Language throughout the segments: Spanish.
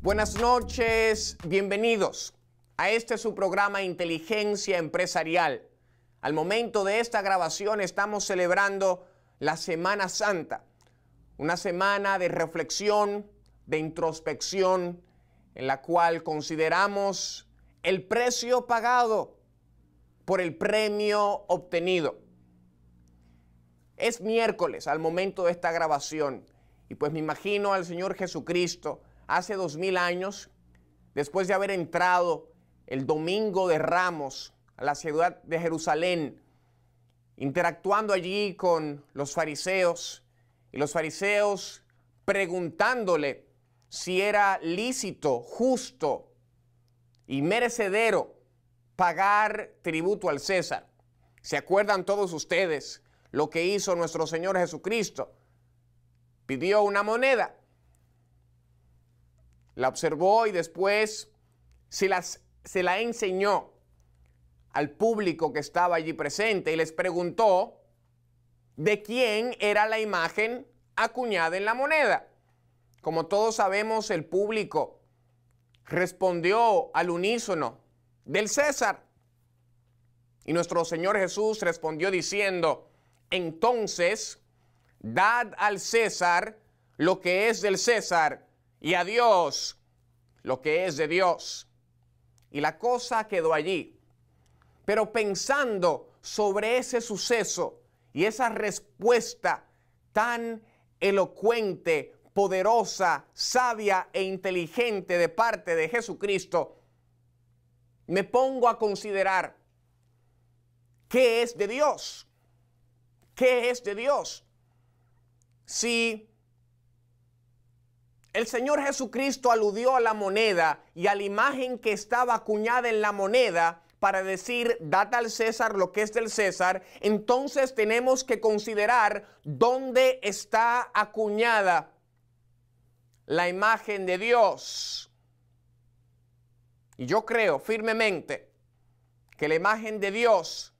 Buenas noches, bienvenidos a su programa Inteligencia Empresarial. Al momento de esta grabación estamos celebrando la Semana Santa, una semana de reflexión, de introspección, en la cual consideramos el precio pagado por el premio obtenido. Es miércoles al momento de esta grabación y pues me imagino al Señor Jesucristo hace 2000 años, después de haber entrado el Domingo de Ramos a la ciudad de Jerusalén, interactuando allí con los fariseos, y los fariseos preguntándole si era lícito, justo y merecedero pagar tributo al César. ¿Se acuerdan todos ustedes lo que hizo nuestro Señor Jesucristo? Pidió una moneda, la observó y después se la enseñó al público que estaba allí presente y les preguntó de quién era la imagen acuñada en la moneda. Como todos sabemos, el público respondió al unísono: del César. Y nuestro Señor Jesús respondió diciendo: entonces, dad al César lo que es del César y a Dios lo que es de Dios. Y la cosa quedó allí. Pero pensando sobre ese suceso y esa respuesta tan elocuente, poderosa, sabia e inteligente de parte de Jesucristo, me pongo a considerar qué es de Dios. ¿Qué es de Dios? Si el Señor Jesucristo aludió a la moneda y a la imagen que estaba acuñada en la moneda para decir, dad al César lo que es del César, entonces tenemos que considerar dónde está acuñada la imagen de Dios. Y yo creo firmemente que la imagen de Dios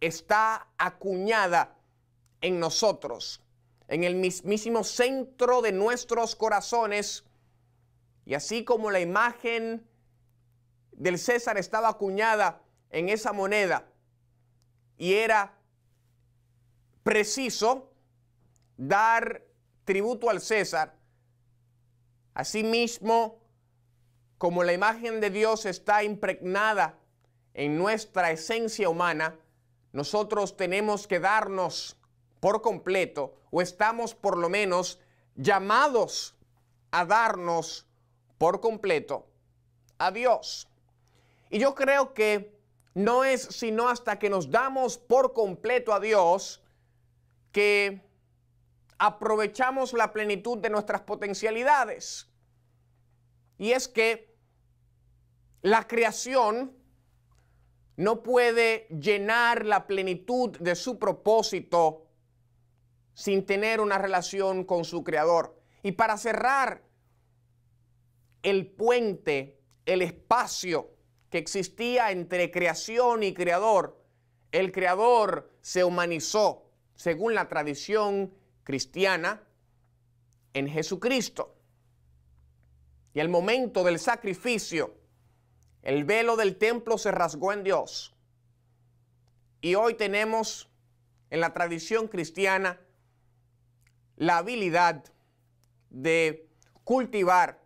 está acuñada en nosotros, en el mismísimo centro de nuestros corazones. Y así como la imagen del César estaba acuñada en esa moneda y era preciso dar tributo al César, asimismo como la imagen de Dios está impregnada en nuestra esencia humana, nosotros tenemos que darnos por completo, o estamos por lo menos llamados a darnos por completo a Dios. Y yo creo que no es sino hasta que nos damos por completo a Dios que aprovechamos la plenitud de nuestras potencialidades. Y es que la creación no puede llenar la plenitud de su propósito sin tener una relación con su Creador. Y para cerrar el puente, el espacio que existía entre creación y Creador, el Creador se humanizó, según la tradición cristiana, en Jesucristo. Y al momento del sacrificio, el velo del templo se rasgó en Dios. Y hoy tenemos en la tradición cristiana la habilidad de cultivar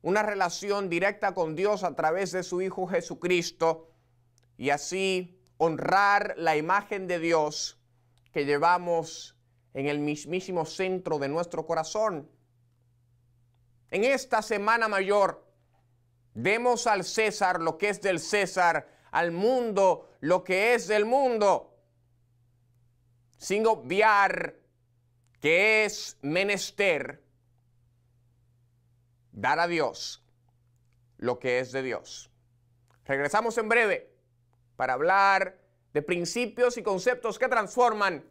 una relación directa con Dios a través de su Hijo Jesucristo y así honrar la imagen de Dios que llevamos en el mismísimo centro de nuestro corazón. En esta Semana Mayor, demos al César lo que es del César, al mundo lo que es del mundo, sin obviar que es menester dar a Dios lo que es de Dios. Regresamos en breve para hablar de principios y conceptos que transforman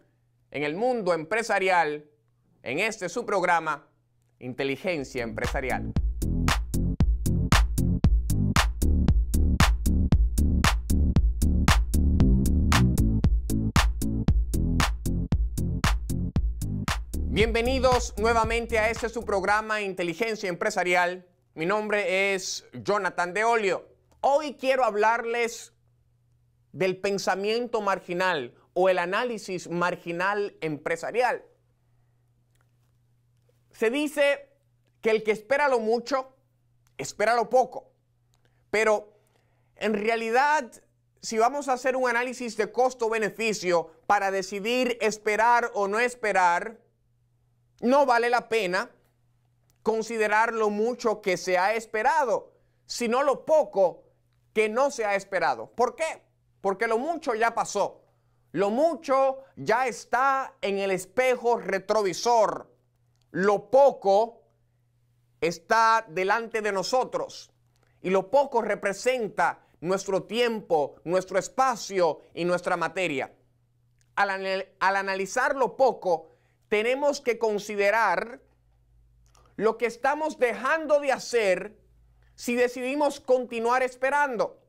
en el mundo empresarial en su programa Inteligencia Empresarial. Bienvenidos nuevamente a este su programa Inteligencia Empresarial. Mi nombre es Jonathan de Olio. Hoy quiero hablarles del pensamiento marginal o el análisis marginal empresarial. Se dice que el que espera lo mucho, espera lo poco. Pero en realidad, si vamos a hacer un análisis de costo-beneficio para decidir esperar o no esperar, no vale la pena considerar lo mucho que se ha esperado, sino lo poco que no se ha esperado. ¿Por qué? Porque lo mucho ya pasó. Lo mucho ya está en el espejo retrovisor. Lo poco está delante de nosotros. Y lo poco representa nuestro tiempo, nuestro espacio y nuestra materia. Al analizar lo poco, tenemos que considerar lo que estamos dejando de hacer si decidimos continuar esperando.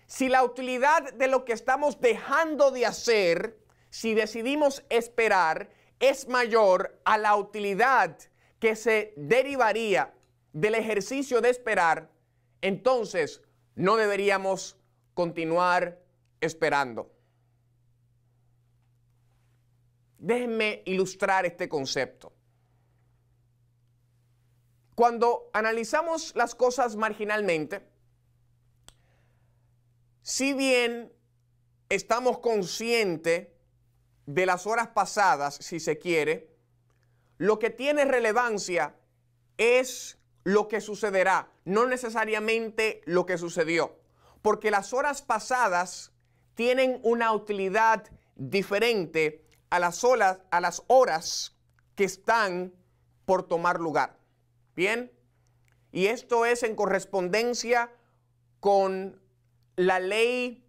Si la utilidad de lo que estamos dejando de hacer, si decidimos esperar, es mayor a la utilidad que se derivaría del ejercicio de esperar, entonces no deberíamos continuar esperando. Déjenme ilustrar este concepto. Cuando analizamos las cosas marginalmente, si bien estamos conscientes de las horas pasadas, si se quiere, lo que tiene relevancia es lo que sucederá, no necesariamente lo que sucedió, porque las horas pasadas tienen una utilidad diferente a las horas que están por tomar lugar. Bien, y esto es en correspondencia con la ley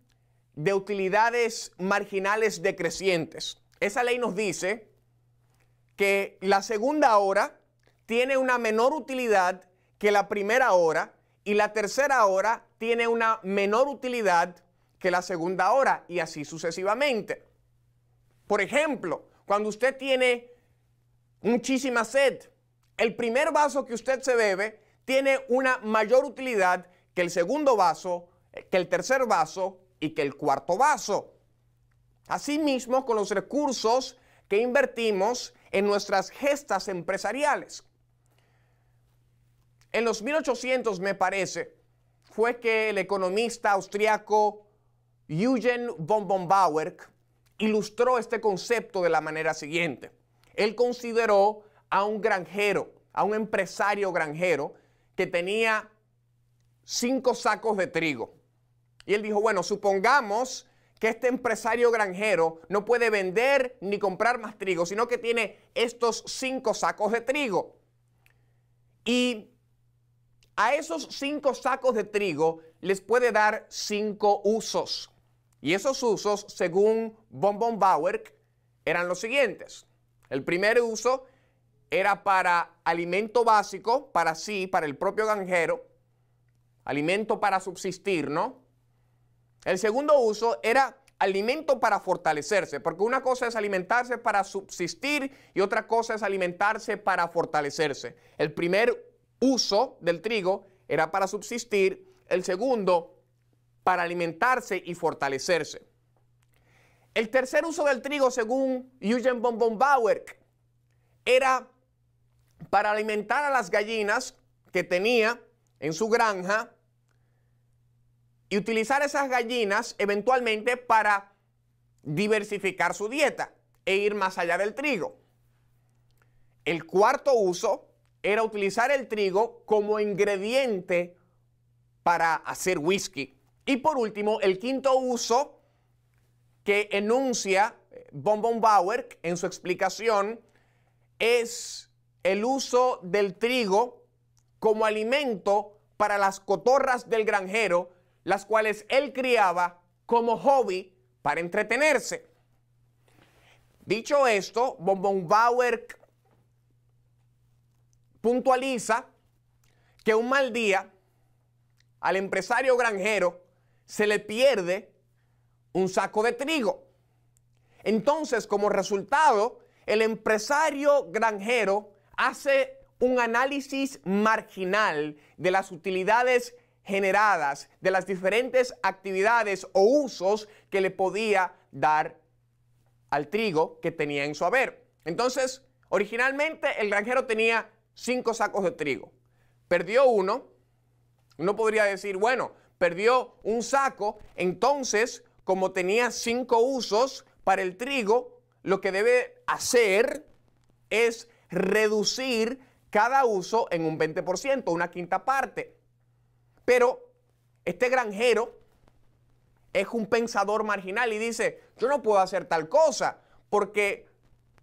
de utilidades marginales decrecientes. Esa ley nos dice que la segunda hora tiene una menor utilidad que la primera hora y la tercera hora tiene una menor utilidad que la segunda hora y así sucesivamente. Por ejemplo, cuando usted tiene muchísima sed, el primer vaso que usted se bebe tiene una mayor utilidad que el segundo vaso, que el tercer vaso y que el cuarto vaso. Asimismo, con los recursos que invertimos en nuestras gestas empresariales. En los 1800, me parece, fue que el economista austriaco Eugen von Bauer ilustró este concepto de la manera siguiente. Él consideró a un granjero, a un empresario granjero que tenía 5 sacos de trigo. Y él dijo, bueno, supongamos que este empresario granjero no puede vender ni comprar más trigo, sino que tiene estos 5 sacos de trigo. Y a esos 5 sacos de trigo les puede dar 5 usos. Y esos usos, según von Bauer, eran los siguientes. El primer uso era para alimento básico, para el propio granjero, alimento para subsistir, ¿no? El segundo uso era alimento para fortalecerse, porque una cosa es alimentarse para subsistir y otra cosa es alimentarse para fortalecerse. El primer uso del trigo era para subsistir, el segundo para alimentarse y fortalecerse. El tercer uso del trigo, según Eugen von Bauer, era para alimentar a las gallinas que tenía en su granja y utilizar esas gallinas eventualmente para diversificar su dieta e ir más allá del trigo. El cuarto uso era utilizar el trigo como ingrediente para hacer whisky. Y por último, el quinto uso que enuncia von Bauer en su explicación es el uso del trigo como alimento para las cotorras del granjero, las cuales él criaba como hobby para entretenerse. Dicho esto, von Bauer puntualiza que un mal día al empresario granjero se le pierde un saco de trigo. Entonces, como resultado, el empresario granjero hace un análisis marginal de las utilidades generadas, de las diferentes actividades o usos que le podía dar al trigo que tenía en su haber. Entonces, originalmente el granjero tenía 5 sacos de trigo. Perdió uno. Uno podría decir, bueno, perdió un saco, entonces, como tenía 5 usos para el trigo, lo que debe hacer es reducir cada uso en un 20%, una quinta parte. Pero este granjero es un pensador marginal y dice, yo no puedo hacer tal cosa porque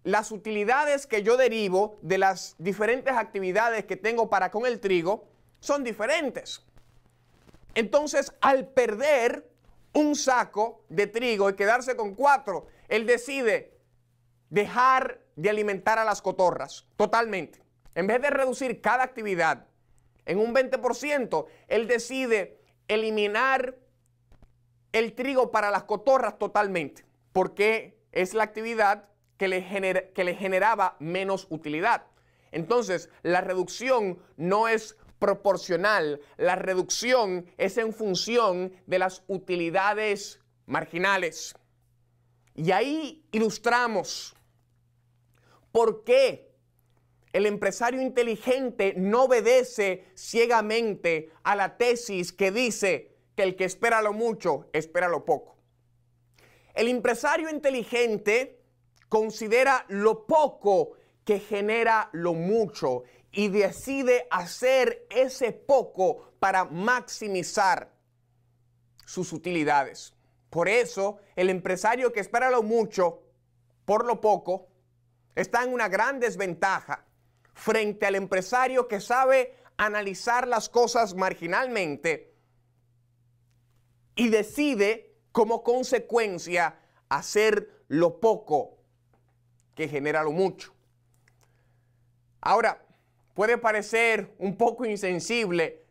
las utilidades que yo derivo de las diferentes actividades que tengo para con el trigo son diferentes. Entonces, al perder un saco de trigo y quedarse con 4, él decide dejar de alimentar a las cotorras totalmente. En vez de reducir cada actividad en un 20%, él decide eliminar el trigo para las cotorras totalmente, porque es la actividad que le generaba menos utilidad. Entonces, la reducción no es proporcional, la reducción es en función de las utilidades marginales. Y ahí ilustramos por qué el empresario inteligente no obedece ciegamente a la tesis que dice que el que espera lo mucho, espera lo poco. El empresario inteligente considera lo poco que genera lo mucho y decide hacer ese poco para maximizar sus utilidades. Por eso, el empresario que espera lo mucho por lo poco está en una gran desventaja frente al empresario que sabe analizar las cosas marginalmente y decide como consecuencia hacer lo poco que genera lo mucho. Ahora, puede parecer un poco insensible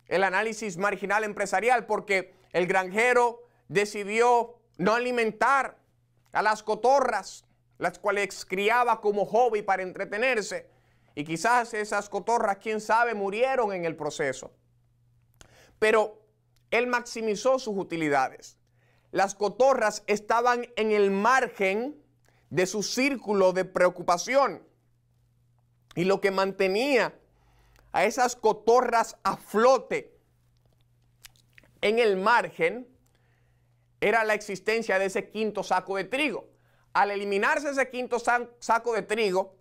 el análisis marginal empresarial porque el granjero decidió no alimentar a las cotorras, las cuales criaba como hobby para entretenerse. Y quizás esas cotorras, quién sabe, murieron en el proceso. Pero él maximizó sus utilidades. Las cotorras estaban en el margen de su círculo de preocupación. Y lo que mantenía a esas cotorras a flote en el margen era la existencia de ese quinto saco de trigo. Al eliminarse ese quinto saco de trigo,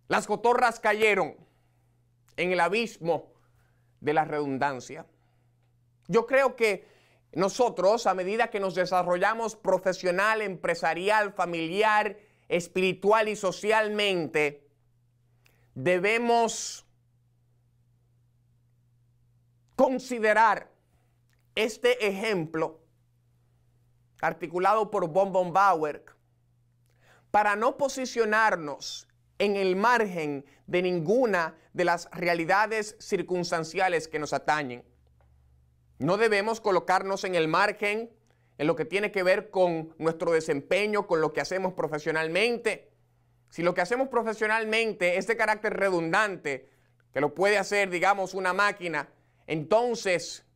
las cotorras cayeron en el abismo de la redundancia. Yo creo que nosotros, a medida que nos desarrollamos profesional, empresarial, familiar, espiritual y socialmente, debemos considerar este ejemplo articulado por von Bauer para no posicionarnos en el margen de ninguna de las realidades circunstanciales que nos atañen. No debemos colocarnos en el margen en lo que tiene que ver con nuestro desempeño, con lo que hacemos profesionalmente. Si lo que hacemos profesionalmente es de carácter redundante, que lo puede hacer, digamos, una máquina, entonces,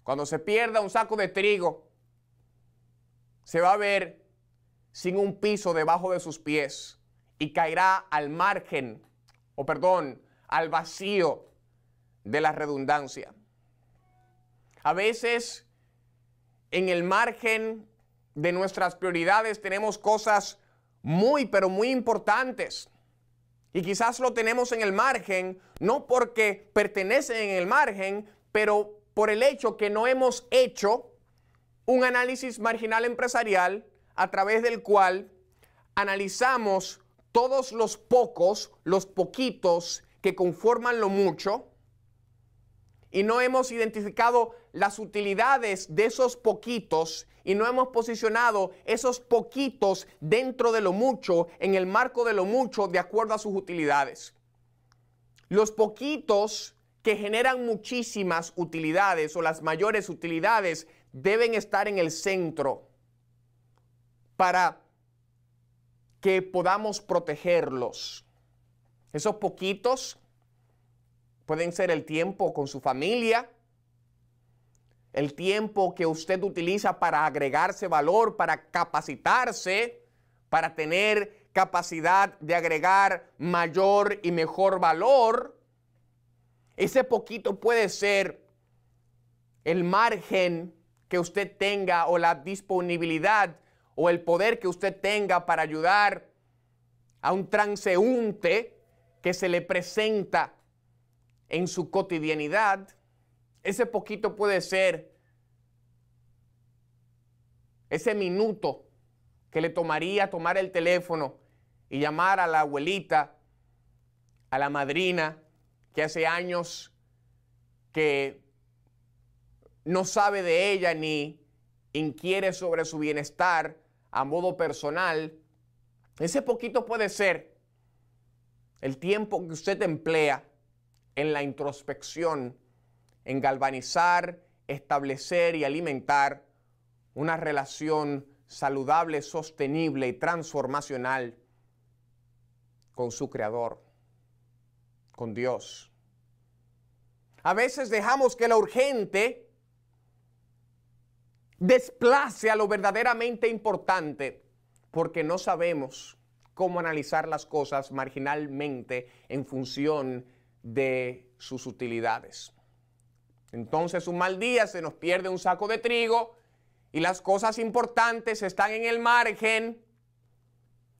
cuando se pierda un saco de trigo, se va a ver sin un piso debajo de sus pies y caerá al margen, al vacío de la redundancia. A veces, en el margen de nuestras prioridades tenemos cosas pero muy importantes. Y quizás lo tenemos en el margen, no porque pertenecen en el margen, pero por el hecho que no hemos hecho un análisis marginal empresarial a través del cual analizamos todos los poquitos que conforman lo mucho, y no hemos identificado las utilidades de esos poquitos y no hemos posicionado esos poquitos dentro de lo mucho, en el marco de lo mucho, de acuerdo a sus utilidades. Los poquitos que generan muchísimas utilidades o las mayores utilidades deben estar en el centro para que podamos protegerlos. Esos poquitos pueden ser el tiempo con su familia, el tiempo que usted utiliza para agregarse valor, para capacitarse, para tener capacidad de agregar mayor y mejor valor. Ese poquito puede ser el margen que usted tenga o la disponibilidad o el poder que usted tenga para ayudar a un transeúnte que se le presenta en su cotidianidad. Ese poquito puede ser ese minuto que le tomaría tomar el teléfono y llamar a la abuelita, a la madrina, que hace años que no sabe de ella ni inquiere sobre su bienestar a modo personal. Ese poquito puede ser el tiempo que usted emplea en la introspección, en galvanizar, establecer y alimentar una relación saludable, sostenible y transformacional con su Creador, con Dios. A veces dejamos que lo urgente desplace a lo verdaderamente importante porque no sabemos cómo analizar las cosas marginalmente en función de sus utilidades. Entonces, un mal día se nos pierde un saco de trigo y las cosas importantes están en el margen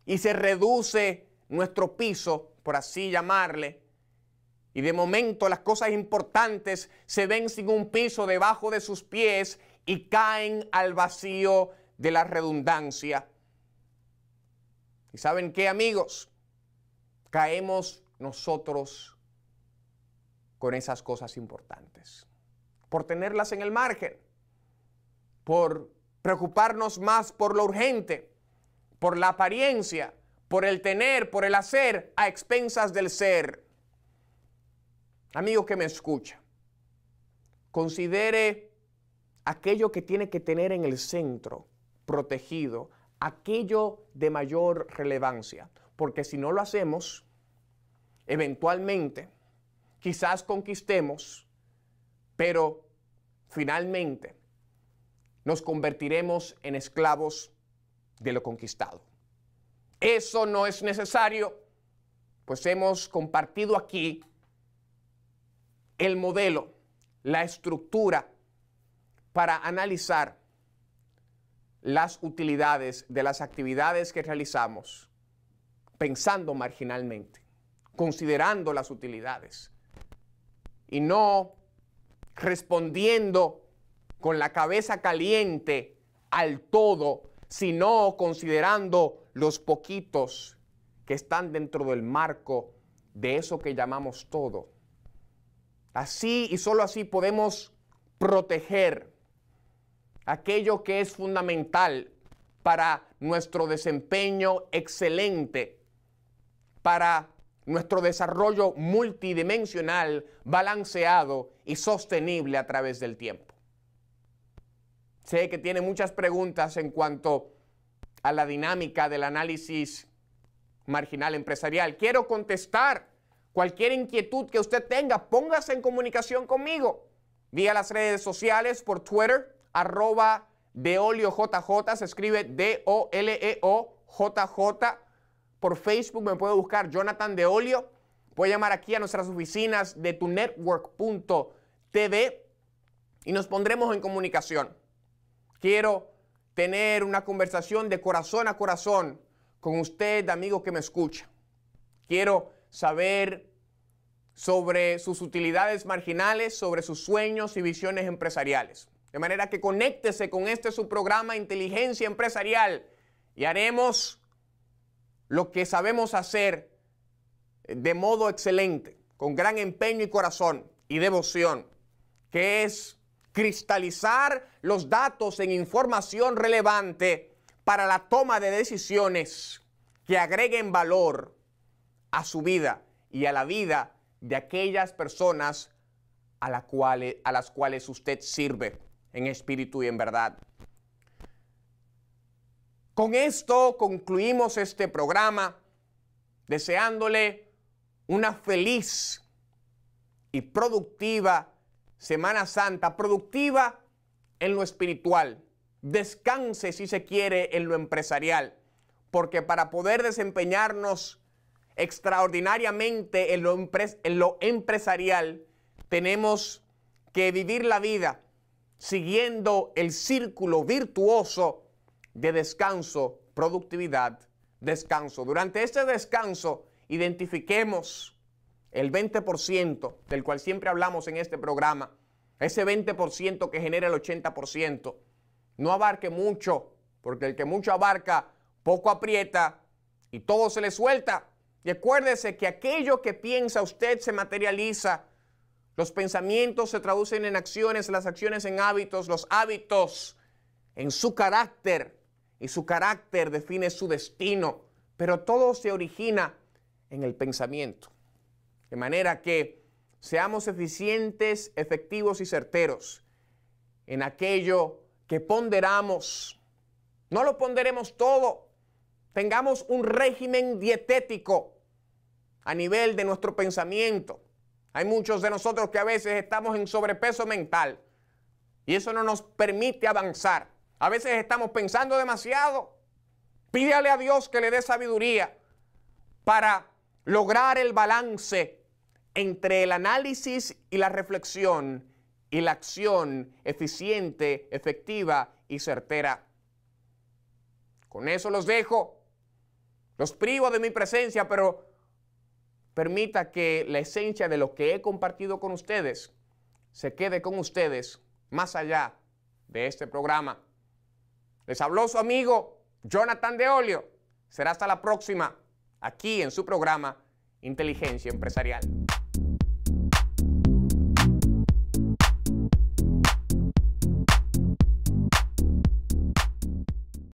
y se reduce nuestro piso, por así llamarle. Y de momento las cosas importantes se ven sin un piso debajo de sus pies y caen al vacío de la redundancia. ¿Y saben qué, amigos? Caemos nosotros con esas cosas importantes, por tenerlas en el margen, por preocuparnos más por lo urgente, por la apariencia, por el tener, por el hacer, a expensas del ser. Amigo que me escucha, considere aquello que tiene que tener en el centro, protegido, aquello de mayor relevancia, porque si no lo hacemos, eventualmente, quizás conquistemos, pero finalmente nos convertiremos en esclavos de lo conquistado. Eso no es necesario, pues hemos compartido aquí el modelo, la estructura para analizar las utilidades de las actividades que realizamos, pensando marginalmente, considerando las utilidades y no respondiendo con la cabeza caliente al todo, sino considerando los poquitos que están dentro del marco de eso que llamamos todo. Así y solo así podemos proteger aquello que es fundamental para nuestro desempeño excelente, para nuestro desarrollo multidimensional, balanceado y sostenible a través del tiempo. Sé que tiene muchas preguntas en cuanto a la dinámica del análisis marginal empresarial. Quiero contestar cualquier inquietud que usted tenga. Póngase en comunicación conmigo vía las redes sociales, por Twitter, @DeolioJJ, se escribe DOLEOJJ. Por Facebook me puede buscar Jonathan De Olio. Puede llamar aquí a nuestras oficinas de tunetwork.tv y nos pondremos en comunicación. Quiero tener una conversación de corazón a corazón con usted, amigo que me escucha. Quiero saber sobre sus utilidades marginales, sobre sus sueños y visiones empresariales. De manera que conéctese con su programa Inteligencia Empresarial y haremos lo que sabemos hacer de modo excelente, con gran empeño y corazón y devoción, que es cristalizar los datos en información relevante para la toma de decisiones que agreguen valor a su vida y a la vida de aquellas personas a las cuales usted sirve en espíritu y en verdad. Con esto concluimos este programa, deseándole una feliz y productiva Semana Santa, productiva en lo espiritual. Descanse, si se quiere, en lo empresarial, porque para poder desempeñarnos extraordinariamente en lo empresarial, tenemos que vivir la vida siguiendo el círculo virtuoso de descanso, productividad, descanso. Durante este descanso, identifiquemos el 20% del cual siempre hablamos en este programa, ese 20% que genera el 80%. No abarque mucho, porque el que mucho abarca, poco aprieta y todo se le suelta. Y acuérdese que aquello que piensa usted se materializa. Los pensamientos se traducen en acciones, las acciones en hábitos, los hábitos en su carácter, y su carácter define su destino. Pero todo se origina en el pensamiento. De manera que seamos eficientes, efectivos y certeros en aquello que ponderamos. No lo ponderemos todo. Tengamos un régimen dietético a nivel de nuestro pensamiento. Hay muchos de nosotros que a veces estamos en sobrepeso mental y eso no nos permite avanzar. A veces estamos pensando demasiado. Pídale a Dios que le dé sabiduría para lograr el balance entre el análisis y la reflexión y la acción eficiente, efectiva y certera. Con eso los dejo. Los privo de mi presencia, pero permita que la esencia de lo que he compartido con ustedes se quede con ustedes más allá de este programa. Les habló su amigo Jonathan de Olio. Será hasta la próxima, aquí en su programa Inteligencia Empresarial.